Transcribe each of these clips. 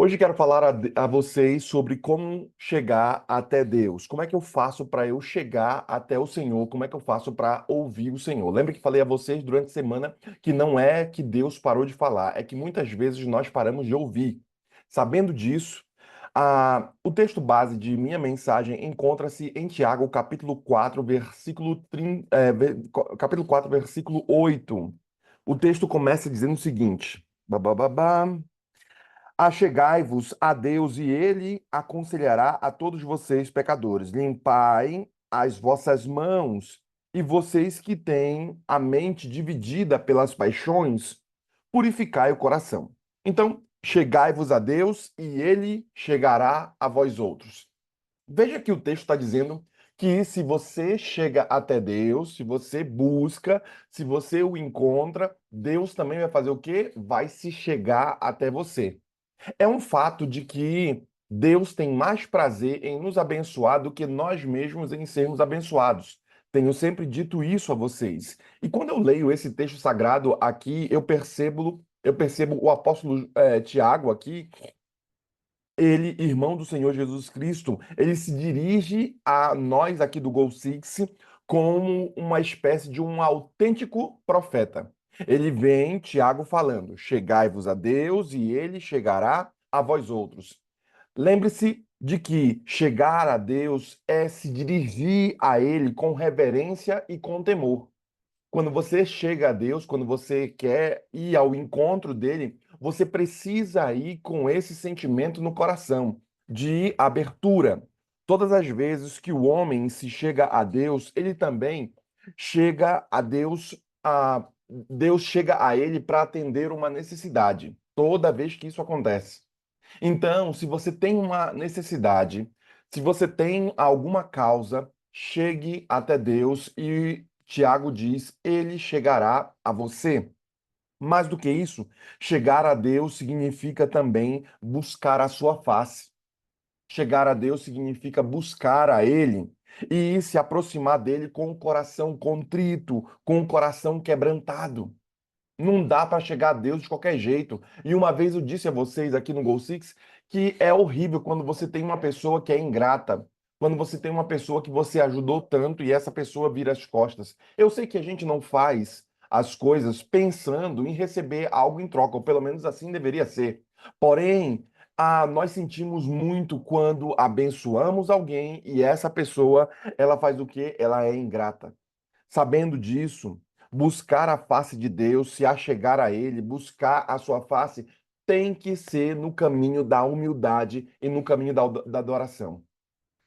Hoje quero falar a vocês sobre como chegar até Deus. Como é que eu faço para eu chegar até o Senhor? Como é que eu faço para ouvir o Senhor? Lembra que falei a vocês durante a semana que não é que Deus parou de falar, é que muitas vezes nós paramos de ouvir. Sabendo disso, o texto base de minha mensagem encontra-se em Tiago, capítulo 4, capítulo 4, versículo 8. O texto começa dizendo o seguinte: babababá. Achegai-vos a Deus e ele aconselhará a todos vocês, pecadores. Limpai as vossas mãos, e vocês que têm a mente dividida pelas paixões, purificai o coração. Então, chegai-vos a Deus e ele chegará a vós outros. Veja que o texto está dizendo que se você chega até Deus, se você busca, se você o encontra, Deus também vai fazer o quê? Vai se chegar até você. É um fato de que Deus tem mais prazer em nos abençoar do que nós mesmos em sermos abençoados. Tenho sempre dito isso a vocês. E quando eu leio esse texto sagrado aqui, eu percebo o apóstolo Tiago aqui, ele, irmão do Senhor Jesus Cristo, ele se dirige a nós aqui do Gol Six como uma espécie de um autêntico profeta. Ele vem, Tiago, falando: chegai-vos a Deus e ele chegará a vós outros. Lembre-se de que chegar a Deus é se dirigir a Ele com reverência e com temor. Quando você chega a Deus, quando você quer ir ao encontro dele, você precisa ir com esse sentimento no coração de abertura. Todas as vezes que o homem se chega a Deus, ele também chega a Deus, Deus chega a ele para atender uma necessidade. Toda vez que isso acontece. Então, se você tem uma necessidade, se você tem alguma causa, chegue até Deus e Tiago diz, ele chegará a você. Mais do que isso, chegar a Deus significa também buscar a sua face. Chegar a Deus significa buscar a Ele e se aproximar dele com o coração contrito, com o coração quebrantado. Não dá para chegar a Deus de qualquer jeito. E uma vez eu disse a vocês aqui no Gol Six que é horrível quando você tem uma pessoa que é ingrata, quando você tem uma pessoa que você ajudou tanto e essa pessoa vira as costas. Eu sei que a gente não faz as coisas pensando em receber algo em troca, ou pelo menos assim deveria ser. Porém, nós sentimos muito quando abençoamos alguém e essa pessoa, ela faz o quê? Ela é ingrata. Sabendo disso, buscar a face de Deus, se achegar a Ele, buscar a sua face, tem que ser no caminho da humildade e no caminho da adoração.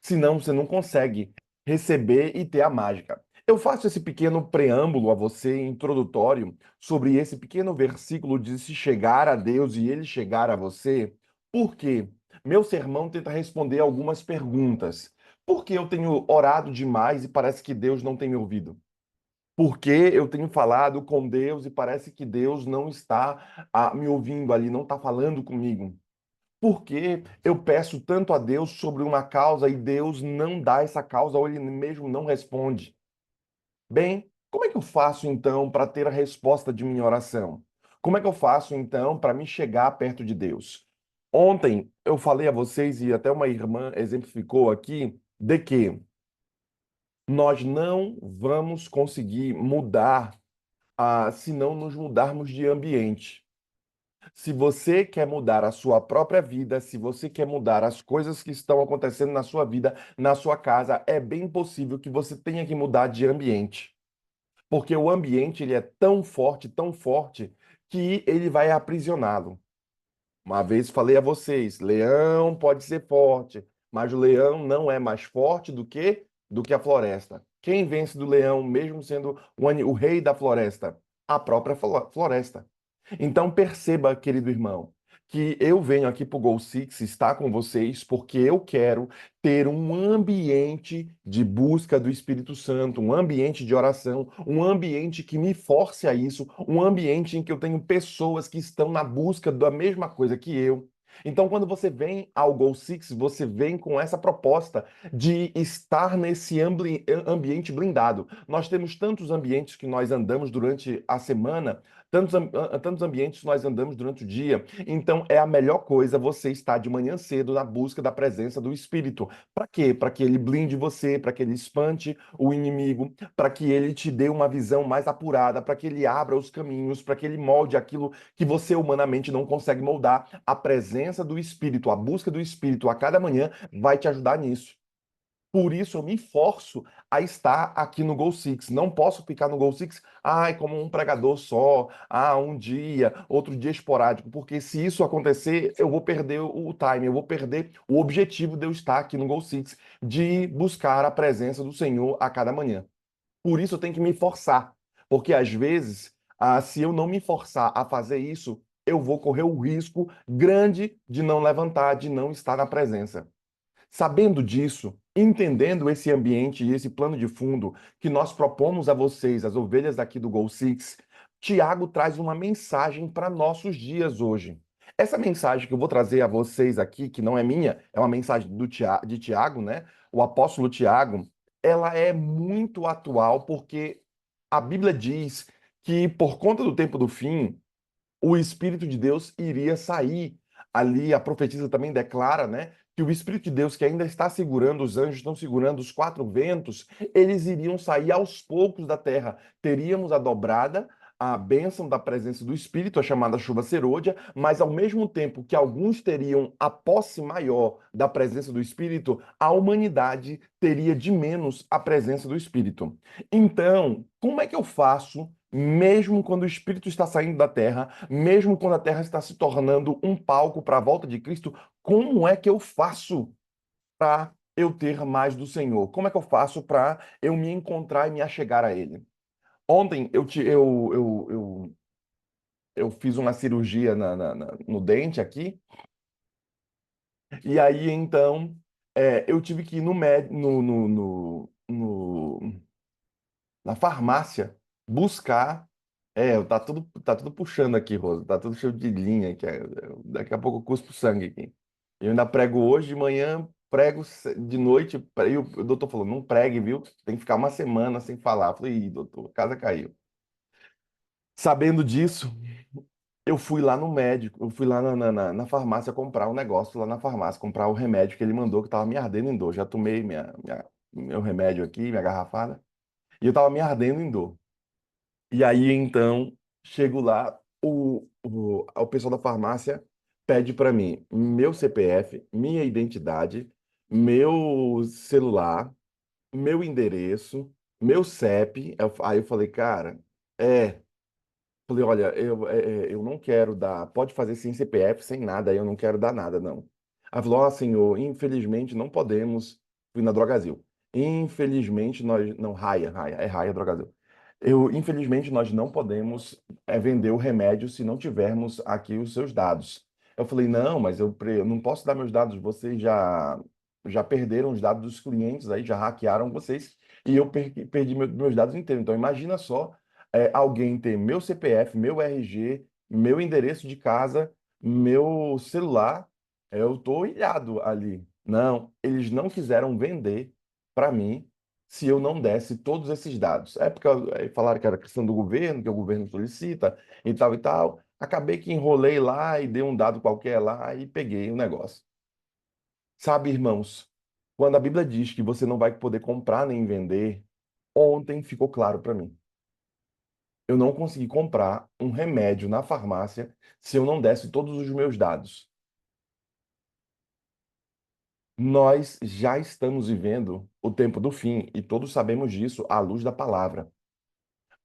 Senão você não consegue receber e ter a mágica. Eu faço esse pequeno preâmbulo a você, introdutório, sobre esse pequeno versículo de se chegar a Deus e Ele chegar a você, porque meu sermão tenta responder algumas perguntas. Por que eu tenho orado demais e parece que Deus não tem me ouvido? Porque eu tenho falado com Deus e parece que Deus não está me ouvindo ali, não está falando comigo. Porque eu peço tanto a Deus sobre uma causa e Deus não dá essa causa ou ele mesmo não responde. Bem, como é que eu faço então para ter a resposta de minha oração? Como é que eu faço então para me chegar perto de Deus? Ontem eu falei a vocês e até uma irmã exemplificou aqui de que nós não vamos conseguir mudar se não nos mudarmos de ambiente. Se você quer mudar a sua própria vida, se você quer mudar as coisas que estão acontecendo na sua vida, na sua casa, é bem possível que você tenha que mudar de ambiente. Porque o ambiente ele é tão forte, que ele vai aprisioná-lo. Uma vez falei a vocês, leão pode ser forte, mas o leão não é mais forte do que a floresta. Quem vence do leão, mesmo sendo o rei da floresta? A própria floresta. Então perceba, querido irmão, que eu venho aqui para o Goal Six estar com vocês porque eu quero ter um ambiente de busca do Espírito Santo, um ambiente de oração, um ambiente que me force a isso, um ambiente em que eu tenho pessoas que estão na busca da mesma coisa que eu. Então, quando você vem ao Goal Six, você vem com essa proposta de estar nesse ambiente blindado. Nós temos tantos ambientes que nós andamos durante a semana tantos ambientes nós andamos durante o dia. Então, é a melhor coisa você estar de manhã cedo na busca da presença do Espírito. Para quê? Para que ele blinde você, para que ele espante o inimigo, para que ele te dê uma visão mais apurada, para que ele abra os caminhos, para que ele molde aquilo que você humanamente não consegue moldar. A presença do Espírito, a busca do Espírito a cada manhã vai te ajudar nisso. Por isso eu me forço a estar aqui no Gol Six. Não posso ficar no Gol Six, ai, como um pregador só, um dia, outro dia esporádico, porque se isso acontecer, eu vou perder o time, eu vou perder o objetivo de eu estar aqui no Gol Six, de buscar a presença do Senhor a cada manhã. Por isso eu tenho que me forçar, porque às vezes, se eu não me forçar a fazer isso, eu vou correr o risco grande de não levantar, de não estar na presença. Sabendo disso, entendendo esse ambiente e esse plano de fundo que nós propomos a vocês, as ovelhas aqui do Gol Six, Tiago traz uma mensagem para nossos dias hoje. Essa mensagem que eu vou trazer a vocês aqui, que não é minha, é uma mensagem de Tiago, né? O apóstolo Tiago, ela é muito atual porque a Bíblia diz que por conta do tempo do fim, o Espírito de Deus iria sair. Ali a profetisa também declara, né, que o Espírito de Deus que ainda está segurando, os anjos estão segurando os quatro ventos, eles iriam sair aos poucos da terra. Teríamos a dobrada, a bênção da presença do Espírito, a chamada chuva serôdia, mas ao mesmo tempo que alguns teriam a posse maior da presença do Espírito, a humanidade teria de menos a presença do Espírito. Então, como é que eu faço mesmo quando o Espírito está saindo da terra, mesmo quando a terra está se tornando um palco para a volta de Cristo, como é que eu faço para eu ter mais do Senhor? Como é que eu faço para eu me encontrar e me achegar a Ele? Ontem eu fiz uma cirurgia no dente aqui, e aí então eu tive que ir no, med, na farmácia buscar. Tá tudo puxando aqui, Rosa. Tá tudo cheio de linha aqui. Daqui a pouco eu cuspo sangue aqui. Eu ainda prego hoje de manhã, prego de noite. E o doutor falou: não pregue, viu? Tem que ficar uma semana sem falar. Eu falei: ih, doutor, a casa caiu. Sabendo disso, eu fui lá no médico, eu fui lá na farmácia comprar um negócio lá na farmácia, comprar o remédio que ele mandou, que tava me ardendo em dor. Já tomei meu remédio aqui, minha garrafada, e eu tava me ardendo em dor. E aí, então, chego lá, o pessoal da farmácia pede para mim meu CPF, minha identidade, meu celular, meu endereço, meu CEP. Aí eu falei, cara, falei, olha, eu não quero dar, pode fazer sem CPF, sem nada, aí eu não quero dar nada, não. Aí falou, ó, senhor, infelizmente não podemos, fui na Drogazil. Infelizmente nós, não, Raia, Drogazil. Infelizmente nós não podemos vender o remédio se não tivermos aqui os seus dados. Eu falei, não, mas eu não posso dar meus dados, vocês já perderam os dados dos clientes aí, já hackearam vocês, e eu perdi meus dados inteiros. Então imagina só alguém ter meu CPF, meu RG, meu endereço de casa, meu celular, eu tô ilhado ali. Não, eles não quiseram vender para mim se eu não desse todos esses dados. É porque falaram que era questão do governo, que o governo solicita e tal e tal. Acabei que enrolei lá e dei um dado qualquer lá e peguei o negócio. Sabe, irmãos, quando a Bíblia diz que você não vai poder comprar nem vender, ontem ficou claro para mim. Eu não consegui comprar um remédio na farmácia se eu não desse todos os meus dados. Nós já estamos vivendo o tempo do fim e todos sabemos disso à luz da palavra.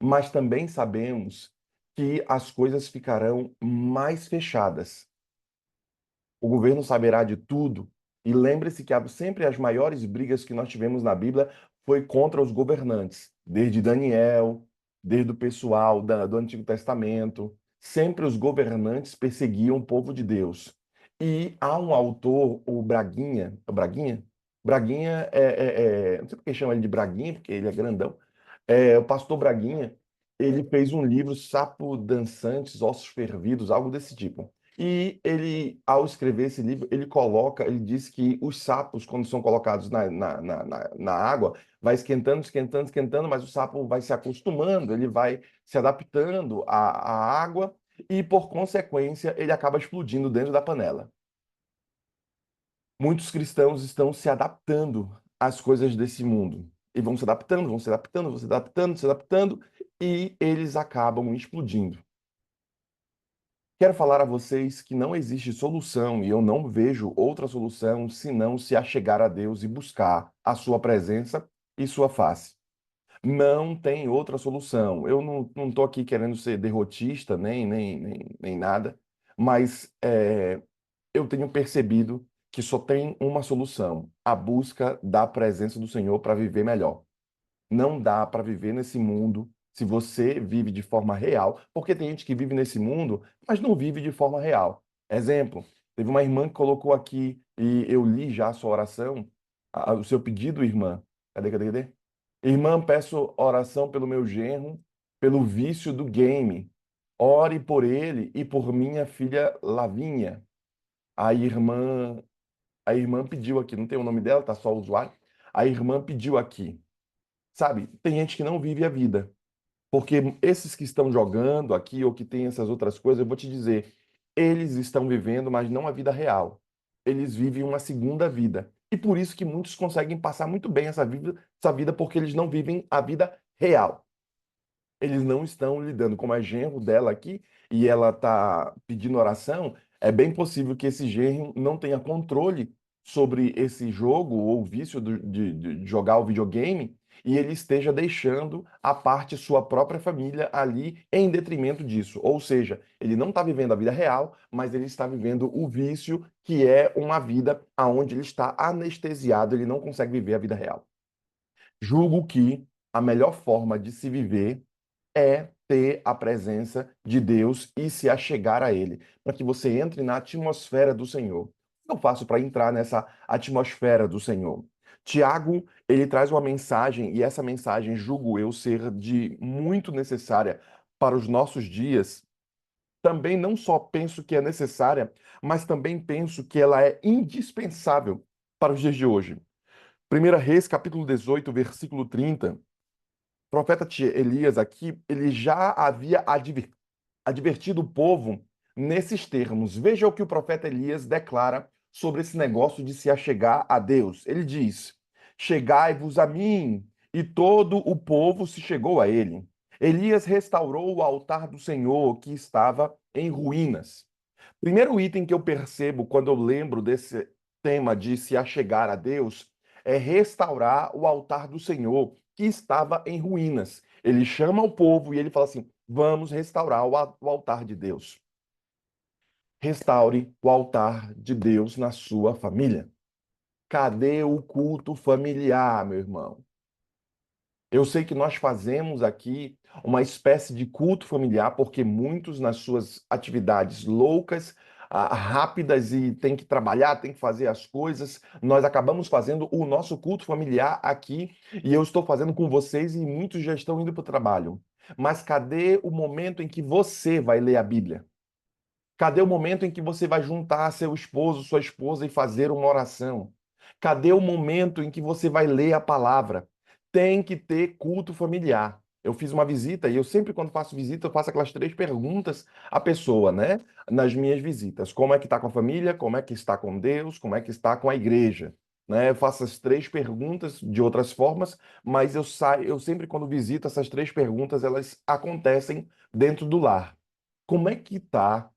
Mas também sabemos que as coisas ficarão mais fechadas. O governo saberá de tudo. E lembre-se que sempre as maiores brigas que nós tivemos na Bíblia foi contra os governantes, desde Daniel, desde o pessoal do Antigo Testamento. Sempre os governantes perseguiam o povo de Deus. E há um autor, o Braguinha, Braguinha? Braguinha não sei por que chama ele de Braguinha, porque ele é grandão. O pastor Braguinha, ele fez um livro, Sapo Dançantes, Ossos Fervidos, algo desse tipo. E ele, ao escrever esse livro, ele diz que os sapos, quando são colocados na água, vai esquentando, esquentando, esquentando, mas o sapo vai se acostumando, ele vai se adaptando à água e, por consequência, ele acaba explodindo dentro da panela. Muitos cristãos estão se adaptando às coisas desse mundo. E vão se adaptando, vão se adaptando, vão se adaptando, se adaptando, e eles acabam explodindo. Quero falar a vocês que não existe solução e eu não vejo outra solução senão se achegar a Deus e buscar a sua presença e sua face. Não tem outra solução. Eu não estou aqui querendo ser derrotista, nem nada, mas eu tenho percebido que só tem uma solução: a busca da presença do Senhor para viver melhor. Não dá para viver nesse mundo se você vive de forma real, porque tem gente que vive nesse mundo, mas não vive de forma real. Exemplo, teve uma irmã que colocou aqui, e eu li já a sua oração, o seu pedido, irmã. Cadê? Irmã, peço oração pelo meu genro, pelo vício do game. Ore por ele e por minha filha Lavinha. A irmã, a irmã pediu aqui, não tem o nome dela, tá só o usuário. A irmã pediu aqui. Sabe, tem gente que não vive a vida. Porque esses que estão jogando aqui ou que têm essas outras coisas, eu vou te dizer, eles estão vivendo, mas não a vida real. Eles vivem uma segunda vida. E por isso que muitos conseguem passar muito bem essa vida porque eles não vivem a vida real. Eles não estão lidando como é genro dela aqui e ela está pedindo oração. É bem possível que esse genro não tenha controle sobre esse jogo ou vício de jogar o videogame e ele esteja deixando a parte sua própria família ali em detrimento disso. Ou seja, ele não está vivendo a vida real, mas ele está vivendo o vício, que é uma vida onde ele está anestesiado, ele não consegue viver a vida real. Julgo que a melhor forma de se viver é ter a presença de Deus e se achegar a Ele, para que você entre na atmosfera do Senhor. O que eu faço para entrar nessa atmosfera do Senhor? Tiago, ele traz uma mensagem, e essa mensagem julgo eu ser de muito necessária para os nossos dias. Também não só penso que é necessária, mas também penso que ela é indispensável para os dias de hoje. 1 Reis, capítulo 18, versículo 30. O profeta Elias aqui, ele já havia advertido o povo nesses termos. Veja o que o profeta Elias declara sobre esse negócio de se achegar a Deus. Ele diz: Chegai-vos a mim. E todo o povo se chegou a ele. Elias restaurou o altar do Senhor que estava em ruínas. Primeiro item que eu percebo quando eu lembro desse tema de se achegar a Deus é restaurar o altar do Senhor que estava em ruínas. Ele chama o povo e ele fala assim: vamos restaurar o altar de Deus. Restaure o altar de Deus na sua família. Cadê o culto familiar, meu irmão? Eu sei que nós fazemos aqui uma espécie de culto familiar, porque muitos, nas suas atividades loucas, rápidas e tem que trabalhar, tem que fazer as coisas, nós acabamos fazendo o nosso culto familiar aqui e eu estou fazendo com vocês e muitos já estão indo para o trabalho. Mas cadê o momento em que você vai ler a Bíblia? Cadê o momento em que você vai juntar seu esposo, sua esposa e fazer uma oração? Cadê o momento em que você vai ler a palavra? Tem que ter culto familiar. Eu fiz uma visita e eu sempre, quando faço visita, eu faço aquelas três perguntas à pessoa, né? Nas minhas visitas. Como é que está com a família? Como é que está com Deus? Como é que está com a igreja? Né? Eu faço as três perguntas de outras formas, mas eu sempre, quando visito essas três perguntas, elas acontecem dentro do lar. Como é que está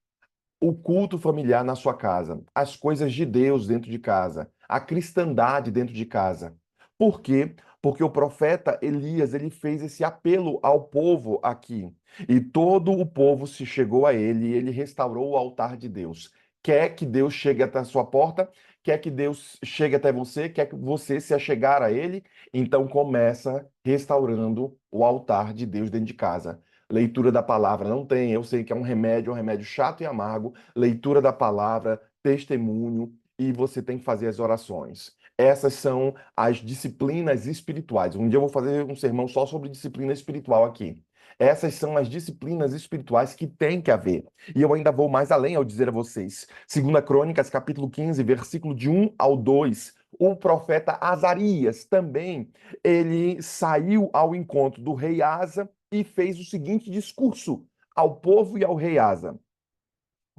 o culto familiar na sua casa, as coisas de Deus dentro de casa, a cristandade dentro de casa? Por quê? Porque o profeta Elias, ele fez esse apelo ao povo aqui, e todo o povo se chegou a ele, e ele restaurou o altar de Deus. Quer que Deus chegue até a sua porta? Quer que Deus chegue até você? Quer que você se achegar a ele? Então começa restaurando o altar de Deus dentro de casa. Leitura da palavra não tem, eu sei que é um remédio chato e amargo. Leitura da palavra, testemunho, e você tem que fazer as orações. Essas são as disciplinas espirituais. Um dia eu vou fazer um sermão só sobre disciplina espiritual aqui. Essas são as disciplinas espirituais que tem que haver. E eu ainda vou mais além ao dizer a vocês. 2 Crônicas, capítulo 15, versículo de 1 ao 2. O profeta Azarias também, ele saiu ao encontro do rei Asa e fez o seguinte discurso ao povo e ao rei Asa.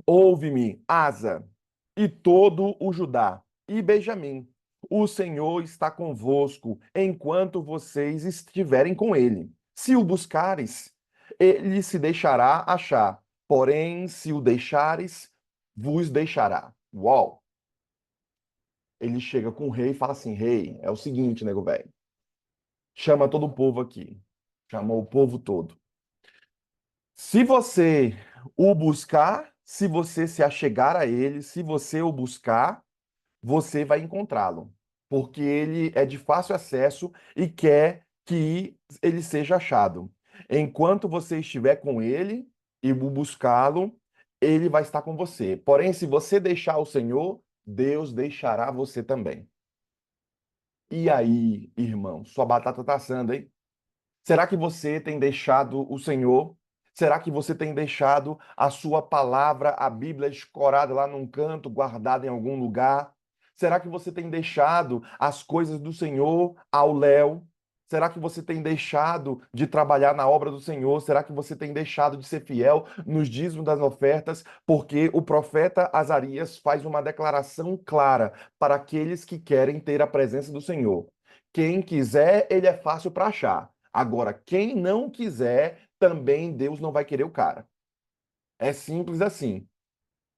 Ouve-me, Asa, e todo o Judá, e Benjamim. O Senhor está convosco enquanto vocês estiverem com ele. Se o buscares, ele se deixará achar. Porém, se o deixares, vos deixará. Uau! Ele chega com o rei e fala assim: Rei, é o seguinte, nego velho. Chama todo o povo aqui. Chamou o povo todo. Se você o buscar, se você se achegar a ele, se você o buscar, você vai encontrá-lo, porque ele é de fácil acesso e quer que ele seja achado. Enquanto você estiver com ele e o buscá-lo, ele vai estar com você. Porém, se você deixar o Senhor, Deus deixará você também. E aí, irmão, sua batata tá assando, hein? Será que você tem deixado o Senhor? Será que você tem deixado a sua palavra, a Bíblia, escorada lá num canto, guardada em algum lugar? Será que você tem deixado as coisas do Senhor ao léu? Será que você tem deixado de trabalhar na obra do Senhor? Será que você tem deixado de ser fiel nos dízimos das ofertas? Porque o profeta Azarias faz uma declaração clara para aqueles que querem ter a presença do Senhor. Quem quiser, ele é fácil para achar. Agora, quem não quiser, também Deus não vai querer o cara. É simples assim.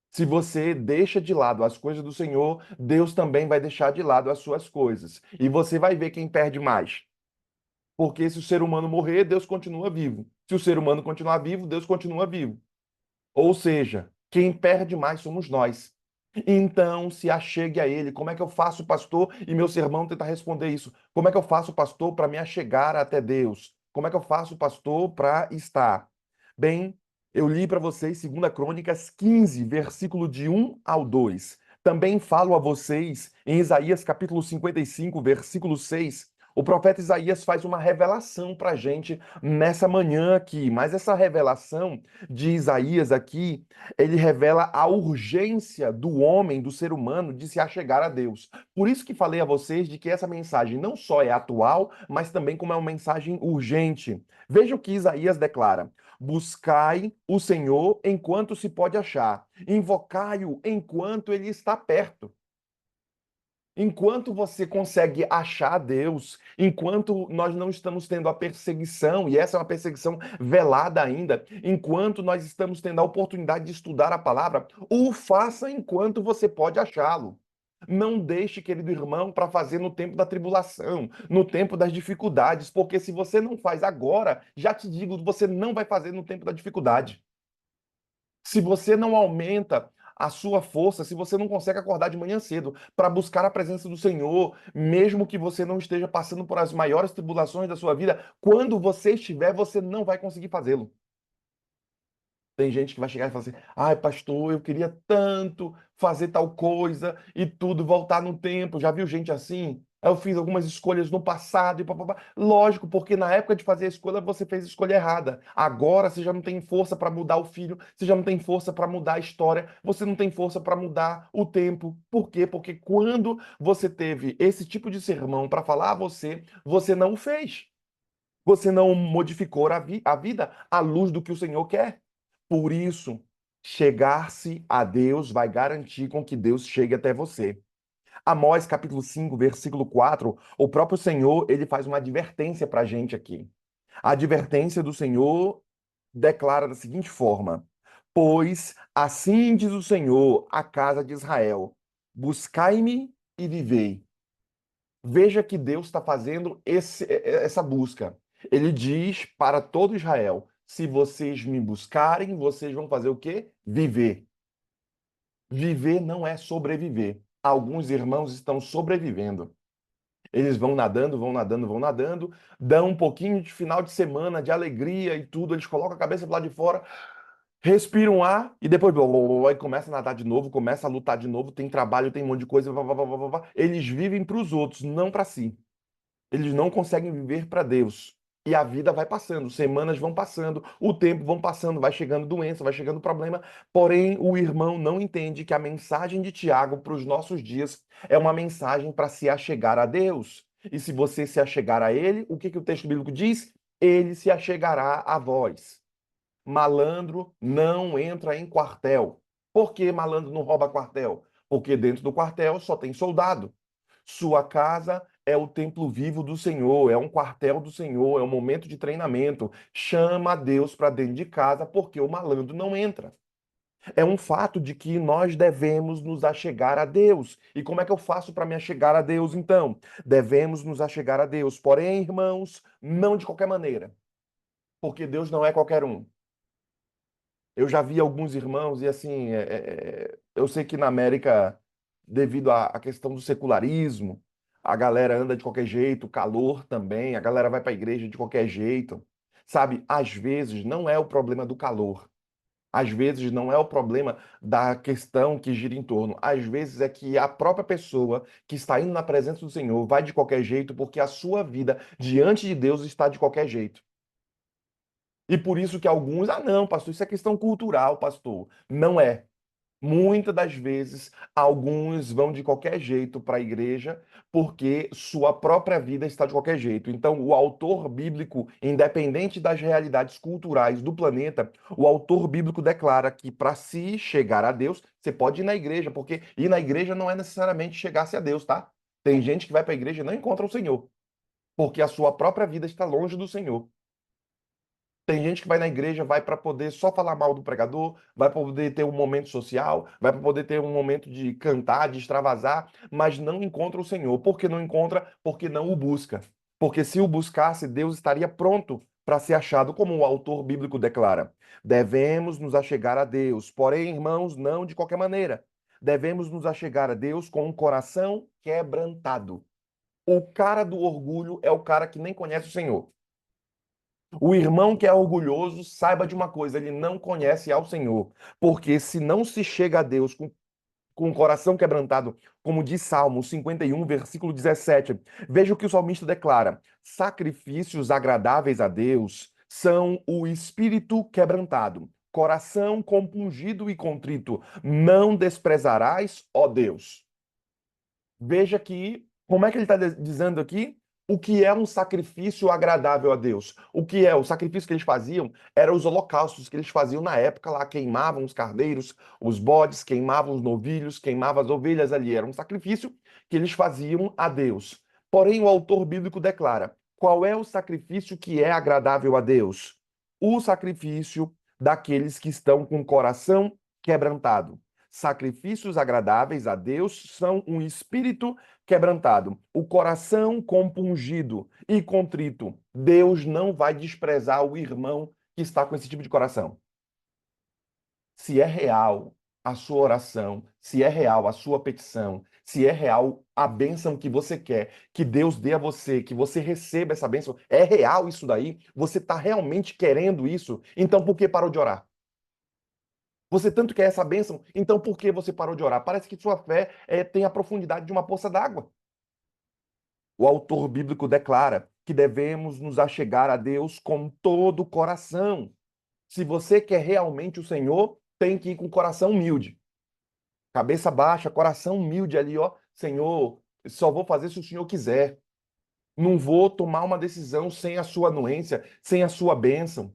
Se você deixa de lado as coisas do Senhor, Deus também vai deixar de lado as suas coisas. E você vai ver quem perde mais. Porque se o ser humano morrer, Deus continua vivo. Se o ser humano continuar vivo, Deus continua vivo. Ou seja, quem perde mais somos nós. Então, se achegue a Ele. Como é que eu faço, pastor? E meu sermão tenta responder isso. Como é que eu faço, pastor, para me achegar até Deus? Como é que eu faço, pastor, para estar? Bem, eu li para vocês 2 Crônicas 15, versículo de 1 ao 2. Também falo a vocês em Isaías capítulo 55, versículo 6. O profeta Isaías faz uma revelação para a gente nessa manhã aqui, mas essa revelação de Isaías aqui, ele revela a urgência do homem, do ser humano, de se achegar a Deus. Por isso que falei a vocês de que essa mensagem não só é atual, mas também como é uma mensagem urgente. Veja o que Isaías declara: buscai o Senhor enquanto se pode achar, invocai-o enquanto ele está perto. Enquanto você consegue achar Deus, enquanto nós não estamos tendo a perseguição, e essa é uma perseguição velada ainda, enquanto nós estamos tendo a oportunidade de estudar a palavra, o faça enquanto você pode achá-lo. Não deixe, querido irmão, para fazer no tempo da tribulação, no tempo das dificuldades, porque se você não faz agora, já te digo, você não vai fazer no tempo da dificuldade. Se você não aumenta a sua força, se você não consegue acordar de manhã cedo para buscar a presença do Senhor, mesmo que você não esteja passando por as maiores tribulações da sua vida, quando você estiver, você não vai conseguir fazê-lo. Tem gente que vai chegar e falar assim: ai, pastor, eu queria tanto fazer tal coisa e tudo, voltar no tempo. Já viu gente assim? Eu fiz algumas escolhas no passado e papapá. Lógico, porque na época de fazer a escolha você fez a escolha errada. Agora você já não tem força para mudar o filho, você já não tem força para mudar a história, você não tem força para mudar o tempo. Por quê? Porque quando você teve esse tipo de sermão para falar a você, você não o fez. Você não modificou a vida à luz do que o Senhor quer. Por isso, chegar-se a Deus vai garantir com que Deus chegue até você. Amós capítulo 5, versículo 4, o próprio Senhor, ele faz uma advertência para a gente aqui. A advertência do Senhor declara da seguinte forma: pois assim diz o Senhor à casa de Israel: buscai-me e vivei. Veja que Deus está fazendo essa busca. Ele diz para todo Israel: se vocês me buscarem, vocês vão fazer o quê? Viver. Viver não é sobreviver. Alguns irmãos estão sobrevivendo. Eles vão nadando, vão nadando, vão nadando, dão um pouquinho de final de semana de alegria e tudo, eles colocam a cabeça para lá de fora, respiram um ar e depois blá, blá, blá, blá, e começa a nadar de novo, começa a lutar de novo, tem trabalho, tem um monte de coisa, blá, blá, blá, blá, blá, blá. Eles vivem para os outros, não para si. Eles não conseguem viver para Deus. E a vida vai passando, semanas vão passando, o tempo vão passando, vai chegando doença, vai chegando problema. Porém, o irmão não entende que a mensagem de Tiago para os nossos dias é uma mensagem para se achegar a Deus. E se você se achegar a Ele, o que que o texto bíblico diz? Ele se achegará a vós. Malandro não entra em quartel. Por que malandro não rouba quartel? Porque dentro do quartel só tem soldado. Sua casa é o templo vivo do Senhor, é um quartel do Senhor, é um momento de treinamento. Chama Deus para dentro de casa, porque o malandro não entra. É um fato de que nós devemos nos achegar a Deus. E como é que eu faço para me achegar a Deus, então? Devemos nos achegar a Deus. Porém, irmãos, não de qualquer maneira, porque Deus não é qualquer um. Eu já vi alguns irmãos, e assim, eu sei que na América, devido à questão do secularismo, a galera anda de qualquer jeito, calor também, a galera vai para a igreja de qualquer jeito. Sabe, às vezes não é o problema do calor, às vezes não é o problema da questão que gira em torno, às vezes é que a própria pessoa que está indo na presença do Senhor vai de qualquer jeito porque a sua vida diante de Deus está de qualquer jeito. E por isso que alguns, não, pastor, isso é questão cultural, pastor. Não é. Muitas das vezes, alguns vão de qualquer jeito para a igreja porque sua própria vida está de qualquer jeito. Então, o autor bíblico, independente das realidades culturais do planeta, o autor bíblico declara que para se chegar a Deus, você pode ir na igreja, porque ir na igreja não é necessariamente chegar-se a Deus, tá? Tem gente que vai para a igreja e não encontra o Senhor, porque a sua própria vida está longe do Senhor. Tem gente que vai na igreja, vai para poder só falar mal do pregador, vai para poder ter um momento social, vai para poder ter um momento de cantar, de extravasar, mas não encontra o Senhor. Por que não encontra? Porque não o busca. Porque se o buscasse, Deus estaria pronto para ser achado, como o autor bíblico declara. Devemos nos achegar a Deus, porém, irmãos, não de qualquer maneira. Devemos nos achegar a Deus com um coração quebrantado. O cara do orgulho é o cara que nem conhece o Senhor. O irmão que é orgulhoso, saiba de uma coisa, ele não conhece ao Senhor. Porque se não se chega a Deus com o coração quebrantado, como diz Salmo 51, versículo 17, veja o que o salmista declara: sacrifícios agradáveis a Deus são o espírito quebrantado, coração compungido e contrito, não desprezarás, ó Deus. Veja que, como é que ele está dizendo aqui? O que é um sacrifício agradável a Deus? O que é? O sacrifício que eles faziam eram os holocaustos que eles faziam na época lá, queimavam os cardeiros, os bodes, queimavam os novilhos, queimavam as ovelhas ali. Era um sacrifício que eles faziam a Deus. Porém, o autor bíblico declara: qual é o sacrifício que é agradável a Deus? O sacrifício daqueles que estão com o coração quebrantado. Sacrifícios agradáveis a Deus são um espírito quebrantado, o coração compungido e contrito. Deus não vai desprezar o irmão que está com esse tipo de coração. Se é real a sua oração, se é real a sua petição, se é real a bênção que você quer, que Deus dê a você, que você receba essa bênção, é real isso daí? Você está realmente querendo isso? Então por que parou de orar? Você tanto quer essa bênção, então por que você parou de orar? Parece que sua fé tem a profundidade de uma poça d'água. O autor bíblico declara que devemos nos achegar a Deus com todo o coração. Se você quer realmente o Senhor, tem que ir com o coração humilde. Cabeça baixa, coração humilde ali, ó. Senhor, só vou fazer se o Senhor quiser. Não vou tomar uma decisão sem a sua anuência, sem a sua bênção.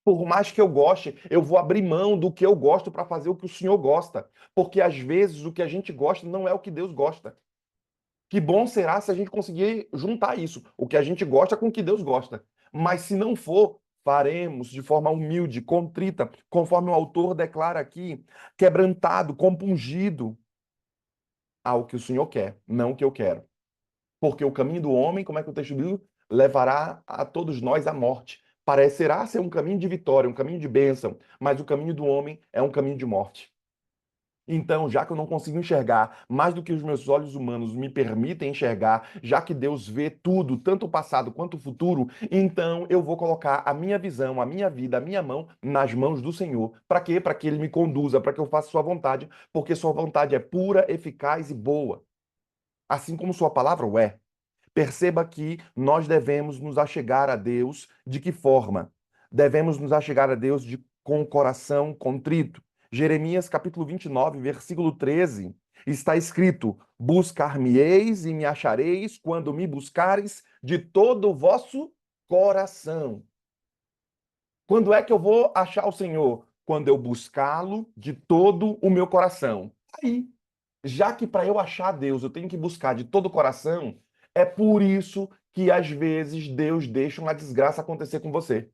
Por mais que eu goste, eu vou abrir mão do que eu gosto para fazer o que o Senhor gosta. Porque às vezes o que a gente gosta não é o que Deus gosta. Que bom será se a gente conseguir juntar isso, o que a gente gosta com o que Deus gosta. Mas se não for, faremos de forma humilde, contrita, conforme o autor declara aqui, quebrantado, compungido ao que o Senhor quer, não o que eu quero. Porque o caminho do homem, como é que o texto bíblico levará a todos nós à morte? Parecerá ser um caminho de vitória, um caminho de bênção, mas o caminho do homem é um caminho de morte. Então, já que eu não consigo enxergar mais do que os meus olhos humanos me permitem enxergar, já que Deus vê tudo, tanto o passado quanto o futuro, então eu vou colocar a minha visão, a minha vida, a minha mão nas mãos do Senhor. Para quê? Para que Ele me conduza, para que eu faça Sua vontade, porque Sua vontade é pura, eficaz e boa. Assim como Sua palavra o é. Perceba que nós devemos nos achegar a Deus de que forma? Devemos nos achegar a Deus com o coração contrito. Jeremias capítulo 29, versículo 13, está escrito: Buscar-me-eis e me achareis quando me buscareis de todo o vosso coração. Quando é que eu vou achar o Senhor? Quando eu buscá-lo de todo o meu coração. Aí, já que para eu achar Deus eu tenho que buscar de todo o coração, é por isso que às vezes Deus deixa uma desgraça acontecer com você.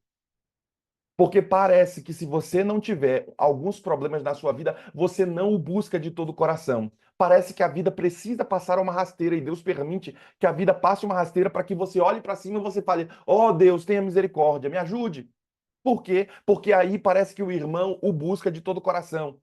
Porque parece que se você não tiver alguns problemas na sua vida, você não o busca de todo o coração. Parece que a vida precisa passar uma rasteira e Deus permite que a vida passe uma rasteira para que você olhe para cima e você fale: "Oh, Deus, tenha misericórdia, me ajude". Por quê? Porque aí parece que o irmão o busca de todo o coração.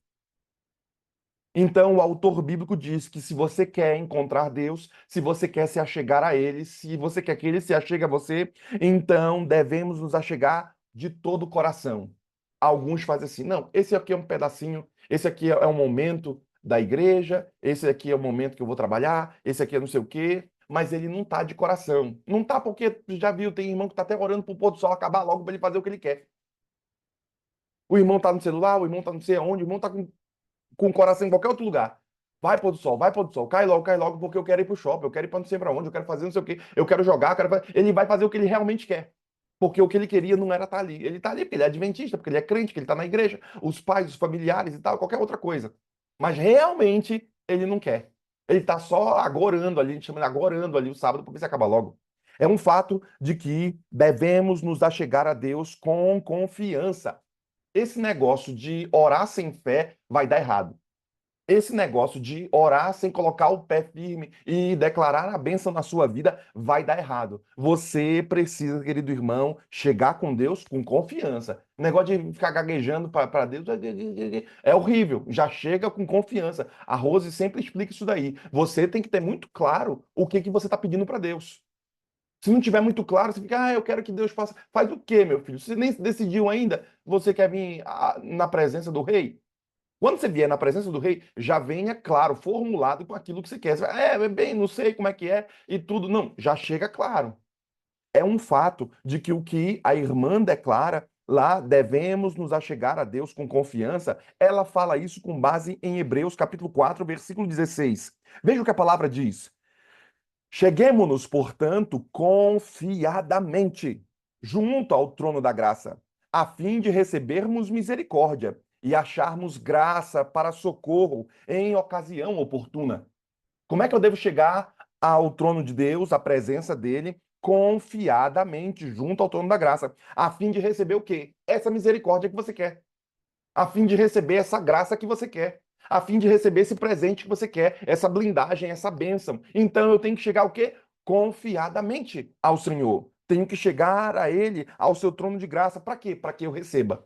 Então, o autor bíblico diz que se você quer encontrar Deus, se você quer se achegar a Ele, se você quer que Ele se achegue a você, então devemos nos achegar de todo o coração. Alguns fazem assim, não, esse aqui é um pedacinho, esse aqui é um momento da igreja, esse aqui é o momento que eu vou trabalhar, esse aqui é não sei o quê, mas ele não está de coração. Não está porque, já viu, tem irmão que está até orando para o pôr do sol acabar logo para ele fazer o que ele quer. O irmão está no celular, o irmão está não sei aonde, o irmão está com o coração em qualquer outro lugar. Vai pôr do sol, cai logo, porque eu quero ir pro shopping, eu quero ir pra não sei pra onde, eu quero fazer não sei o quê, eu quero jogar, eu quero fazer... Ele vai fazer o que ele realmente quer. Porque o que ele queria não era estar ali. Ele está ali porque ele é adventista, porque ele é crente, porque ele está na igreja, os pais, os familiares e tal, qualquer outra coisa. Mas realmente ele não quer. Ele está só agorando ali, a gente chama de agorando ali o sábado, porque se acaba logo. É um fato de que devemos nos achegar a Deus com confiança. Esse negócio de orar sem fé vai dar errado. Esse negócio de orar sem colocar o pé firme e declarar a bênção na sua vida vai dar errado. Você precisa, querido irmão, chegar com Deus com confiança. O negócio de ficar gaguejando para Deus é horrível. Já chega com confiança. A Rose sempre explica isso daí. Você tem que ter muito claro o que você está pedindo para Deus. Se não tiver muito claro, você fica, eu quero que Deus faça. Faz o quê, meu filho? Você nem decidiu ainda. Você quer vir na presença do rei? Quando você vier na presença do rei, já venha claro, formulado com aquilo que você quer. Você vai, bem, não sei como é que é e tudo. Não, já chega claro. É um fato de que o que a irmã declara lá, devemos nos achegar a Deus com confiança, ela fala isso com base em Hebreus capítulo 4, versículo 16. Veja o que a palavra diz. Cheguemo-nos, portanto, confiadamente junto ao trono da graça, a fim de recebermos misericórdia e acharmos graça para socorro em ocasião oportuna. Como é que eu devo chegar ao trono de Deus, à presença dele, confiadamente junto ao trono da graça, a fim de receber o quê? Essa misericórdia que você quer, a fim de receber essa graça que você quer, a fim de receber esse presente que você quer, essa blindagem, essa bênção. Então eu tenho que chegar o quê? Confiadamente ao Senhor. Tenho que chegar a Ele, ao seu trono de graça. Para quê? Para que eu receba.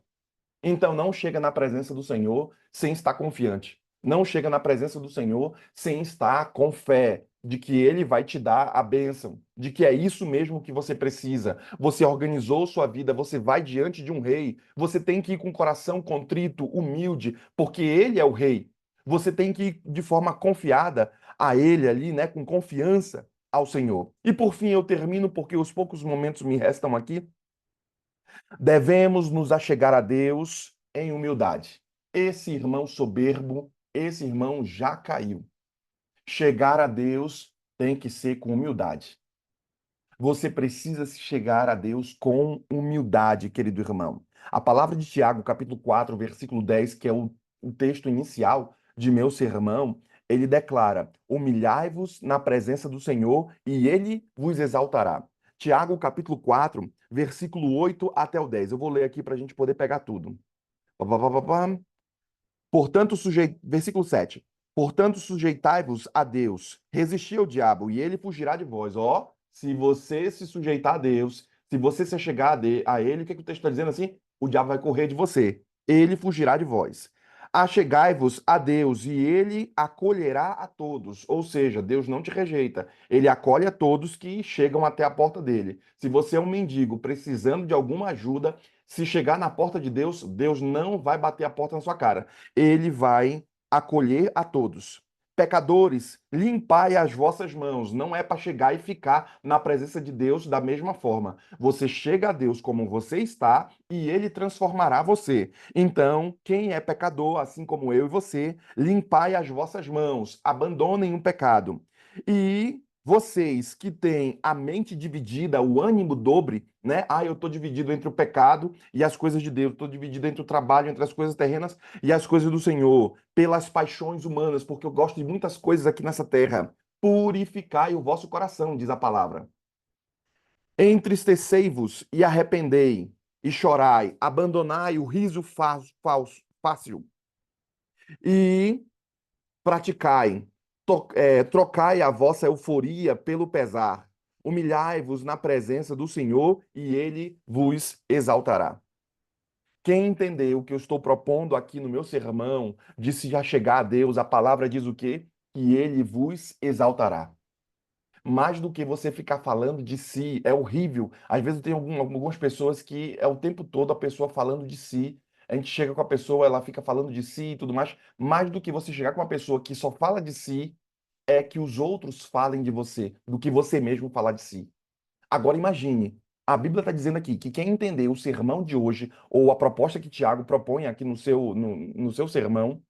Então não chega na presença do Senhor sem estar confiante. Não chega na presença do Senhor sem estar com fé de que Ele vai te dar a bênção, de que é isso mesmo que você precisa. Você organizou sua vida, você vai diante de um rei, você tem que ir com o coração contrito, humilde, porque Ele é o rei. Você tem que ir de forma confiada a Ele ali, né, com confiança ao Senhor. E por fim eu termino porque os poucos momentos me restam aqui. Devemos nos achegar a Deus em humildade. Esse irmão soberbo, esse irmão já caiu. Chegar a Deus tem que ser com humildade. Você precisa se chegar a Deus com humildade, querido irmão. A palavra de Tiago, capítulo 4, versículo 10, que é o texto inicial de meu sermão, ele declara: humilhai-vos na presença do Senhor e ele vos exaltará. Tiago, capítulo 4, versículo 8 até o 10. Eu vou ler aqui para a gente poder pegar tudo. Pá, pá, pá, pá, pá. Versículo 7. Portanto, sujeitai-vos a Deus, resisti ao diabo, e ele fugirá de vós. Ó, se você se sujeitar a Deus, se você se chegar a ele, o que, que o texto está dizendo assim? O diabo vai correr de você, ele fugirá de vós. Achegai-vos a Deus, e ele acolherá a todos. Ou seja, Deus não te rejeita, ele acolhe a todos que chegam até a porta dele. Se você é um mendigo precisando de alguma ajuda, se chegar na porta de Deus, Deus não vai bater a porta na sua cara, ele vai acolher a todos. Pecadores, limpai as vossas mãos. Não é para chegar e ficar na presença de Deus da mesma forma. Você chega a Deus como você está e ele transformará você. Então, quem é pecador, assim como eu e você, limpai as vossas mãos, abandonem o pecado. E vocês que têm a mente dividida, o ânimo dobre, né? Ah, eu estou dividido entre o pecado e as coisas de Deus, estou dividido entre o trabalho, entre as coisas terrenas e as coisas do Senhor, pelas paixões humanas, porque eu gosto de muitas coisas aqui nessa terra. Purificai o vosso coração, diz a palavra. Entristecei-vos e arrependei, e chorai, abandonai o riso fácil, e praticai, trocai a vossa euforia pelo pesar. Humilhai-vos na presença do Senhor, e ele vos exaltará. Quem entender o que eu estou propondo aqui no meu sermão, de se já chegar a Deus, a palavra diz o quê? Que ele vos exaltará. Mais do que você ficar falando de si, é horrível. Às vezes tem algumas pessoas que é o tempo todo a pessoa falando de si. A gente chega com a pessoa, ela fica falando de si e tudo mais. Mais do que você chegar com uma pessoa que só fala de si, é que os outros falem de você, do que você mesmo falar de si. Agora imagine, a Bíblia está dizendo aqui que quem entender o sermão de hoje, ou a proposta que Tiago propõe aqui no seu sermão,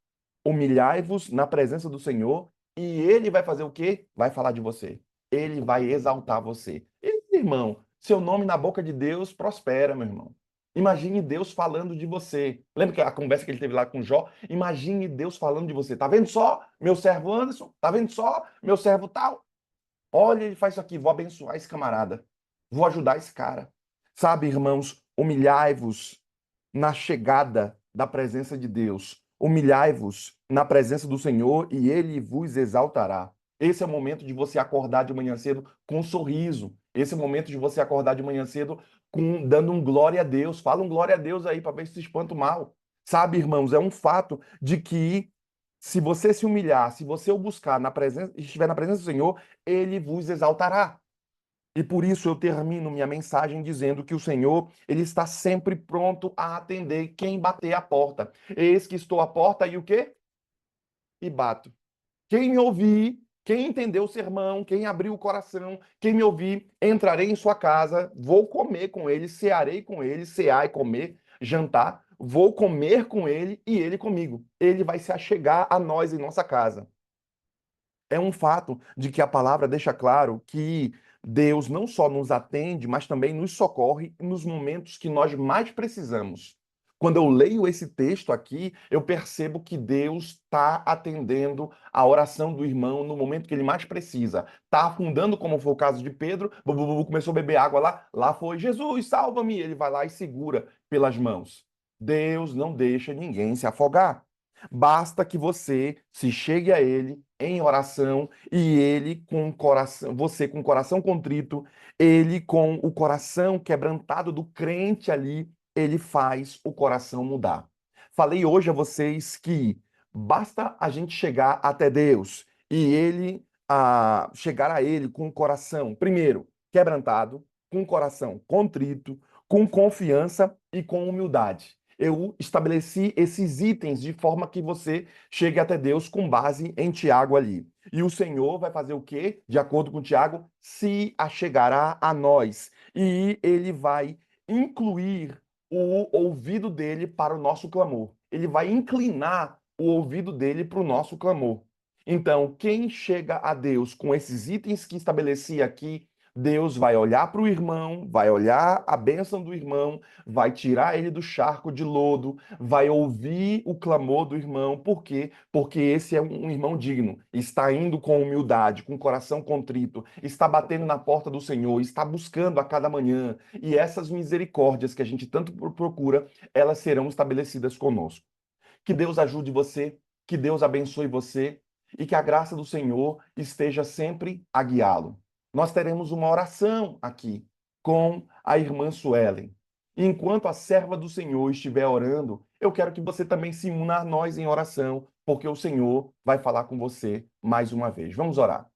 humilhai-vos na presença do Senhor, e ele vai fazer o quê? Vai falar de você. Ele vai exaltar você. E, irmão, seu nome na boca de Deus prospera, meu irmão. Imagine Deus falando de você. Lembra que a conversa que ele teve lá com Jó? Imagine Deus falando de você. Tá vendo só, meu servo Anderson? Tá vendo só, meu servo tal? Olha, ele faz isso aqui, vou abençoar esse camarada. Vou ajudar esse cara. Sabe, irmãos, humilhai-vos na chegada da presença de Deus. Humilhai-vos na presença do Senhor e ele vos exaltará. Esse é o momento de você acordar de manhã cedo com um sorriso. Esse é o momento de você acordar de manhã cedo dando um glória a Deus. Fala um glória a Deus aí para ver se espanta o mal. Sabe, irmãos, é um fato de que se você se humilhar, se você o buscar na presença, estiver na presença do Senhor, ele vos exaltará. E por isso eu termino minha mensagem dizendo que o Senhor, ele está sempre pronto a atender quem bater a porta. Eis que estou à porta e o quê? E bato. Quem me ouvir, quem entendeu o sermão, quem abriu o coração, quem me ouvir, entrarei em sua casa, vou comer com ele, cearei com ele, cear e comer, jantar, vou comer com ele e ele comigo. Ele vai se achegar a nós em nossa casa. É um fato de que a palavra deixa claro que Deus não só nos atende, mas também nos socorre nos momentos que nós mais precisamos. Quando eu leio esse texto aqui, eu percebo que Deus está atendendo a oração do irmão no momento que ele mais precisa. Está afundando, como foi o caso de Pedro, começou a beber água lá, lá foi Jesus, salva-me. Ele vai lá e segura pelas mãos. Deus não deixa ninguém se afogar. Basta que você se chegue a ele em oração e ele com o coração, você com o coração contrito, ele com o coração quebrantado do crente ali, ele faz o coração mudar. Falei hoje a vocês que basta a gente chegar até Deus e ele chegar a ele com o coração, primeiro, quebrantado, com o coração contrito, com confiança e com humildade. Eu estabeleci esses itens de forma que você chegue até Deus com base em Tiago ali. E o Senhor vai fazer o quê? De acordo com Tiago, se achegará a nós. E ele vai incluir o ouvido dele para o nosso clamor. Ele vai inclinar o ouvido dele para o nosso clamor. Então, quem chega a Deus com esses itens que estabeleci aqui, Deus vai olhar para o irmão, vai olhar a bênção do irmão, vai tirar ele do charco de lodo, vai ouvir o clamor do irmão. Por quê? Porque esse é um irmão digno, está indo com humildade, com coração contrito, está batendo na porta do Senhor, está buscando a cada manhã. E essas misericórdias que a gente tanto procura, elas serão estabelecidas conosco. Que Deus ajude você, que Deus abençoe você e que a graça do Senhor esteja sempre a guiá-lo. Nós teremos uma oração aqui com a irmã Suelen. Enquanto a serva do Senhor estiver orando, eu quero que você também se una a nós em oração, porque o Senhor vai falar com você mais uma vez. Vamos orar.